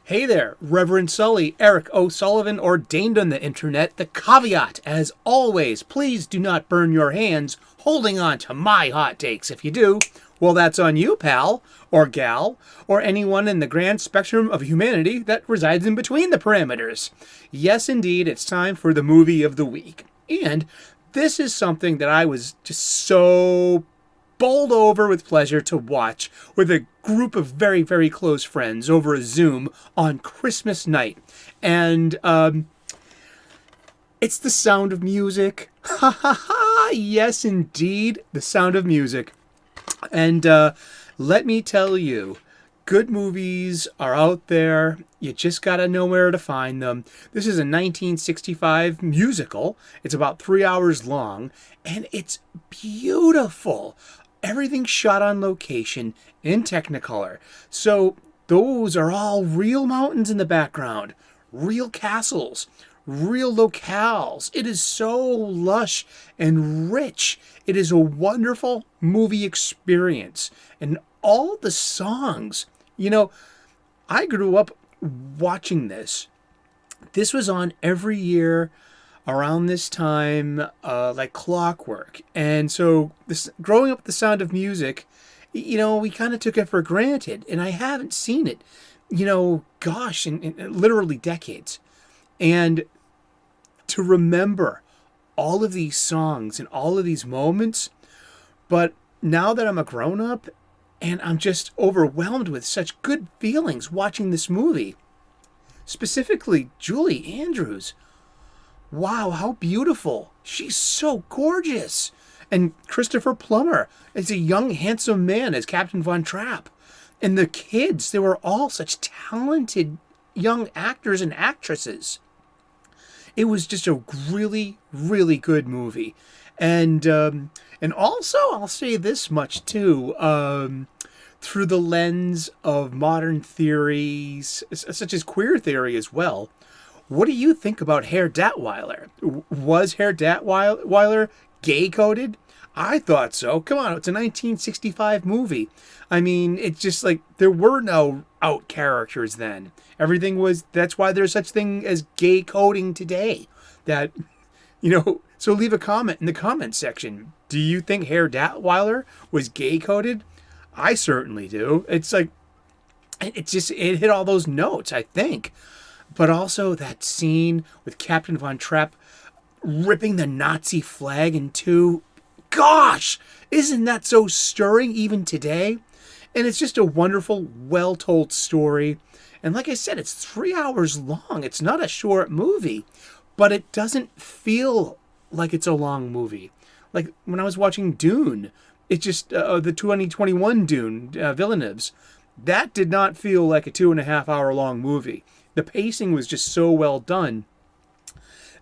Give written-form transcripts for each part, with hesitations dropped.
Hey there, Reverend Sully, Eric O'Sullivan ordained on the internet. The caveat, as always, please do not burn your hands holding on to my hot takes. If you do, well, that's on you, pal, or gal, or anyone in the grand spectrum of humanity that resides in between the parameters. Yes, indeed, it's time for the movie of the week. And this is something that I was just so bowled over with pleasure to watch with a group of very, very close friends over a Zoom on Christmas night. And it's The Sound of Music. Ha ha ha! Yes, indeed, The Sound of Music. And let me tell you, good movies are out there. You just gotta know where to find them. This is a 1965 musical. It's about 3 hours long, and it's beautiful. Everything's shot on location in Technicolor. So those are all real mountains in the background, real castles, real locales. It is so lush and rich. It is a wonderful movie experience. And all the songs, I grew up watching this. This was on every year around this time, like clockwork. And so growing up with The Sound of Music, we kind of took it for granted. And I haven't seen it, in literally decades. And to remember all of these songs and all of these moments. But now that I'm a grown-up and I'm just overwhelmed with such good feelings watching this movie, specifically Julie Andrews. Wow, how beautiful. She's so gorgeous. And Christopher Plummer is a young, handsome man as Captain Von Trapp. And the kids, they were all such talented young actors and actresses. It was just a really, really good movie. And also, I'll say this much too, through the lens of modern theories, such as queer theory as well. What do you think about Herr Datweiler? Was Herr Datweiler gay-coded? I thought so. Come on, it's a 1965 movie. I mean, it's just like there were no out characters then. That's why there's such thing as gay coding today. So leave a comment in the comment section. Do you think Herr Datweiler was gay-coded? I certainly do. It's like, it hit all those notes, I think. But also that scene with Captain Von Trapp ripping the Nazi flag in two. Gosh, isn't that so stirring even today? And it's just a wonderful, well-told story. And like I said, it's 3 hours long. It's not a short movie, but it doesn't feel like it's a long movie. Like when I was watching Dune, it just, the 2021 Dune, Villeneuve's, that did not feel like a 2.5 hour long movie. The pacing was just so well done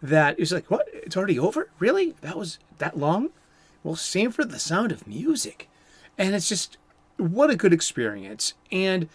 that it's like, what? It's already over? Really? That was that long? Well, same for The Sound of Music. And it's just, what a good experience. And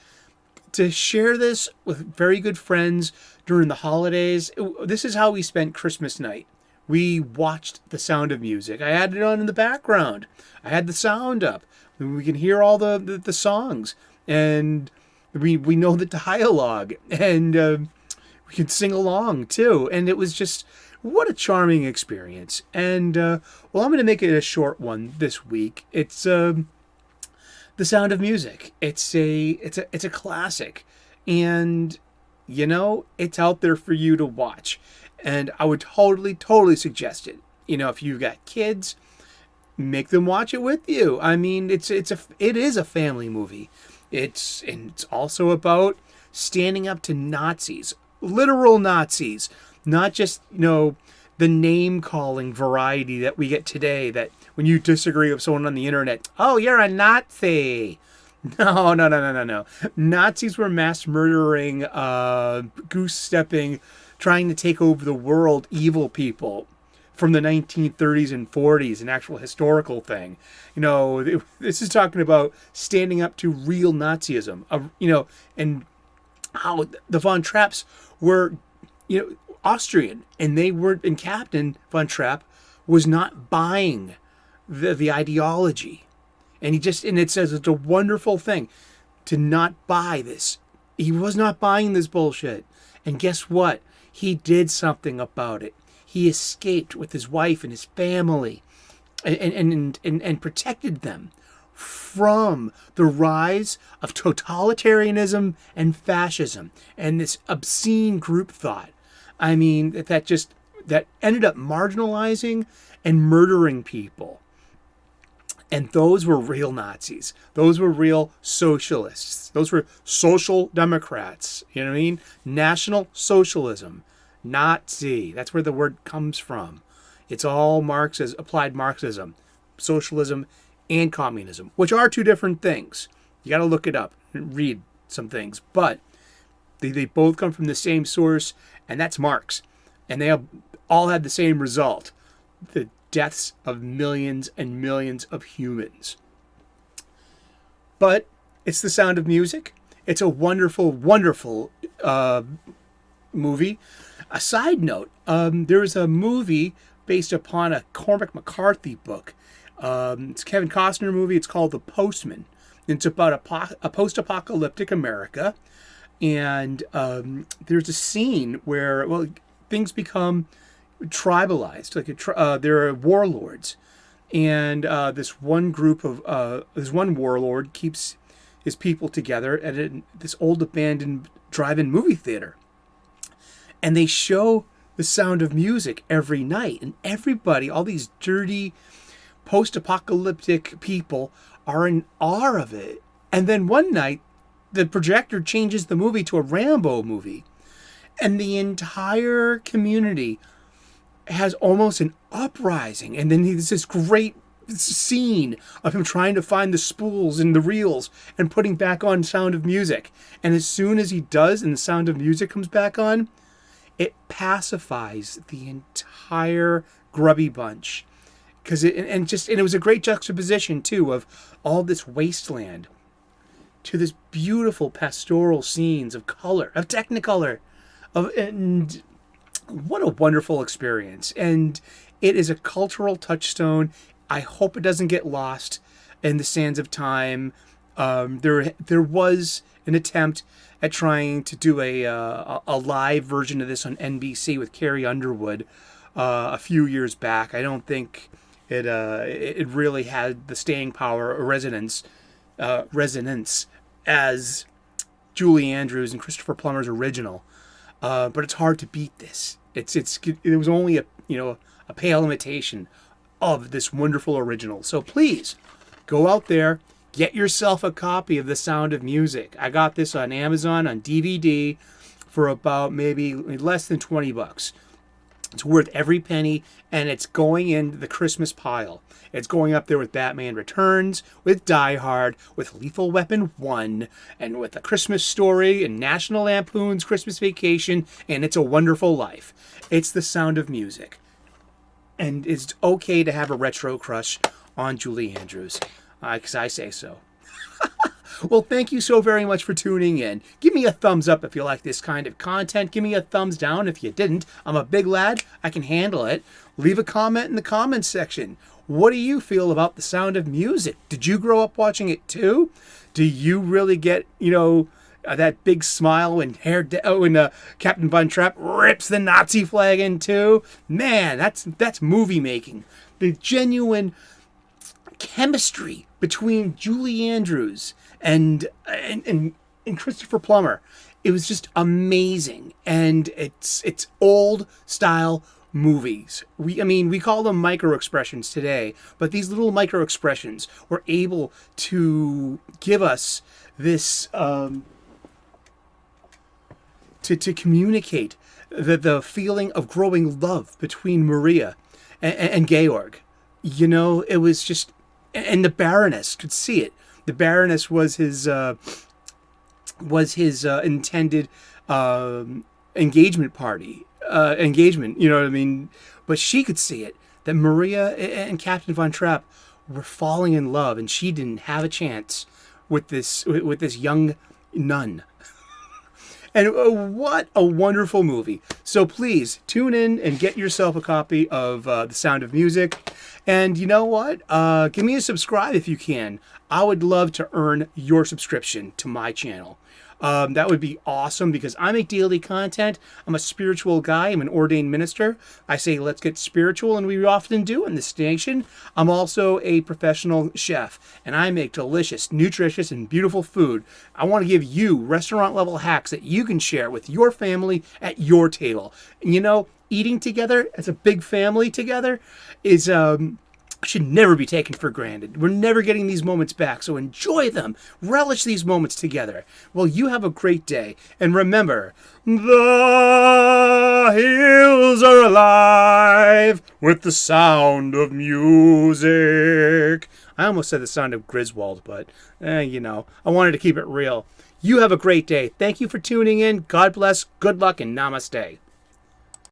to share this with very good friends during the holidays, this is how we spent Christmas night. We watched The Sound of Music. I had it on in the background. I had the sound up. We can hear all the songs. And we know the dialogue, and we can sing along too. And it was just, what a charming experience. And I'm going to make it a short one this week. It's The Sound of Music. It's a classic, and it's out there for you to watch. And I would totally suggest it. If you've got kids, make them watch it with you. I mean, it is a family movie. It's also about standing up to Nazis, literal Nazis, not just, the name-calling variety that we get today, that when you disagree with someone on the internet, oh, you're a Nazi. No. Nazis were mass murdering, goose-stepping, trying to take over the world, evil people from the 1930s and 40s, an actual historical thing. This is talking about standing up to real Nazism, and how the Von Trapps were, Austrian, and Captain Von Trapp was not buying the ideology. And it says it's a wonderful thing to not buy this He was not buying this bullshit. And guess what? He did something about it. He escaped with his wife and his family and protected them from the rise of totalitarianism and fascism and this obscene group thought. I mean, that ended up marginalizing and murdering people. And those were real Nazis. Those were real socialists. Those were social democrats. You know what I mean? National socialism. Nazi. That's where the word comes from. It's all applied Marxism, socialism, and communism, which are two different things. You got to look it up and read some things. But they both come from the same source, and that's Marx. And they have all had the same result. The deaths of millions and millions of humans. But it's The Sound of Music. It's a wonderful, wonderful movie. A side note, there is a movie based upon a Cormac McCarthy book. It's a Kevin Costner movie. It's called The Postman. It's about a post-apocalyptic America. And there's a scene where, things become tribalized. There are warlords, and this one warlord keeps his people together at this old abandoned drive-in movie theater, and they show The Sound of Music every night, and everybody, all these dirty post-apocalyptic people, are in awe of it. And then one night, the projector changes the movie to a Rambo movie, and the entire community has almost an uprising. And then there's this great scene of him trying to find the spools and the reels and putting back on Sound of Music. And as soon as he does and the Sound of Music comes back on, it pacifies the entire grubby bunch. It was a great juxtaposition too of all this wasteland to this beautiful pastoral scenes of color, of Technicolor, and what a wonderful experience. And it is a cultural touchstone. I hope it doesn't get lost in the sands of time. There was an attempt at trying to do a live version of this on NBC with Carrie Underwood a few years back. I don't think it really had the staying power or resonance as Julie Andrews and Christopher Plummer's original. But it's hard to beat this. It was only a pale imitation of this wonderful original. So please go out there, get yourself a copy of The Sound of Music. I got this on Amazon on DVD for about maybe less than $20. It's worth every penny, and it's going in the Christmas pile. It's going up there with Batman Returns, with Die Hard, with Lethal Weapon 1, and with A Christmas Story, and National Lampoon's Christmas Vacation, and It's a Wonderful Life. It's The Sound of Music. And it's okay to have a retro crush on Julie Andrews, because I say so. Well, thank you so very much for tuning in. Give me a thumbs up if you like this kind of content. Give me a thumbs down if you didn't. I'm a big lad. I can handle it. Leave a comment in the comments section. What do you feel about The Sound of Music? Did you grow up watching it too? Do you really get, that big smile when Captain Von Trapp rips the Nazi flag in two? Man, that's movie making. The genuine chemistry between Julie Andrews and Christopher Plummer. It was just amazing. And it's old style movies. We call them micro expressions today, but these little micro expressions were able to give us this to communicate the feeling of growing love between Maria and Georg. It was just, and the Baroness could see it. The Baroness was his intended engagement party. You know what I mean? But she could see it, that Maria and Captain Von Trapp were falling in love, and she didn't have a chance with this young nun. And what a wonderful movie. So please tune in and get yourself a copy of The Sound of Music. And you know what? Give me a subscribe if you can. I would love to earn your subscription to my channel. That would be awesome because I make daily content. I'm a spiritual guy. I'm an ordained minister. I say, let's get spiritual, and we often do in this station. I'm also a professional chef, and I make delicious, nutritious, and beautiful food. I want to give you restaurant level hacks that you can share with your family at your table. And eating together as a big family together is should never be taken for granted. We're never getting these moments back, so enjoy them. Relish these moments together. Well, you have a great day. And remember, the hills are alive with the sound of music. I almost said the sound of Griswold, but, I wanted to keep it real. You have a great day. Thank you for tuning in. God bless, good luck, and namaste.